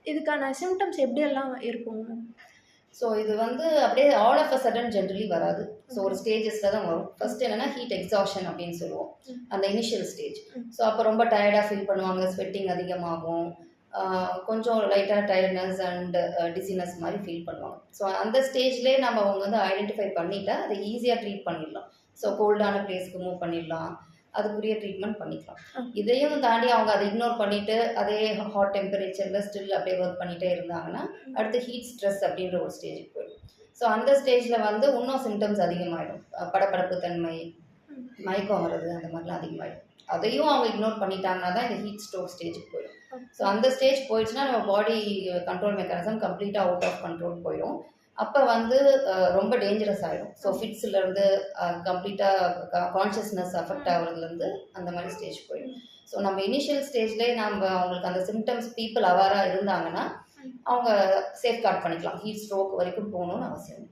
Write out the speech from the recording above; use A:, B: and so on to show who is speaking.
A: இதுக்கான சிம்டம்ஸ் எப்படியெல்லாம் இருக்குங்க?
B: ஸோ இது வந்து அப்படியே all of a sudden generally வராது. ஸோ ஒரு ஸ்டேஜஸில் தான் வரும். ஃபர்ஸ்ட் என்னன்னா ஹீட் எக்ஸாஷன் அப்படின்னு சொல்லுவோம், அந்த இனிஷியல் ஸ்டேஜ். ஸோ அப்போ ரொம்ப டயர்டாக ஃபீல் பண்ணுவாங்க, ஸ்வெட்டிங் அதிகமாகும், கொஞ்சம் லைட்டாக டயர்ட்னஸ் அண்ட் டிசினஸ் மாதிரி ஃபீல் பண்ணுவாங்க. ஸோ அந்த ஸ்டேஜ்லேயே நம்ம அவங்க வந்து ஐடென்டிஃபை பண்ணிட்டா அதை ஈஸியாக ட்ரீட் பண்ணிடலாம். ஸோ கோல்டான பிளேஸ்க்கு மூவ் பண்ணிடலாம், அதுக்குரிய ட்ரீட்மெண்ட் பண்ணிக்கலாம். இதையும் தாண்டி அவங்க அதை இக்னோர் பண்ணிட்டு அதே ஹாட் டெம்பரேச்சரில் ஸ்டில் அப்படியே ஒர்க் பண்ணிகிட்டே இருந்தாங்கன்னா அடுத்து ஹீட் ஸ்ட்ரெஸ் அப்படின்ற ஒரு ஸ்டேஜுக்கு போயிடும். ஸோ அந்த ஸ்டேஜில் வந்து இன்னும் சிம்டம்ஸ் அதிகமாகிடும், படபடப்பு தன்மை, மயக்கம் வர்றது, அந்த மாதிரிலாம் அதிகமாகிடும். அதையும் அவங்க இக்னோர் பண்ணிட்டாங்கன்னா தான் இந்த ஹீட் ஸ்ட்ரோக் ஸ்டேஜுக்கு போயிடும். ஸோ அந்த ஸ்டேஜ் போயிடுச்சுன்னா நம்ம பாடி கண்ட்ரோல் மெக்கானிசம் கம்ப்ளீட்டாக அவுட் ஆஃப் கண்ட்ரோல் போயிடும். அப்போ வந்து ரொம்ப டேஞ்சரஸ் ஆகிடும். ஸோ ஃபிட்ஸ்லேருந்து கம்ப்ளீட்டாக கான்ஷியஸ்னஸ் அஃபெக்ட் ஆகுறதுலேருந்து அந்த மாதிரி ஸ்டேஜ் போயிடும். ஸோ நம்ம இனிஷியல் ஸ்டேஜ்லேயே நம்ம அவங்களுக்கு அந்த சிம்டம்ஸ் பீப்புள் அவேராக இருந்தாங்கன்னா அவங்க சேஃப்கார்ட் பண்ணிக்கலாம். ஹீட் ஸ்ட்ரோக் வரைக்கும் போகணும்னு அவசியம்.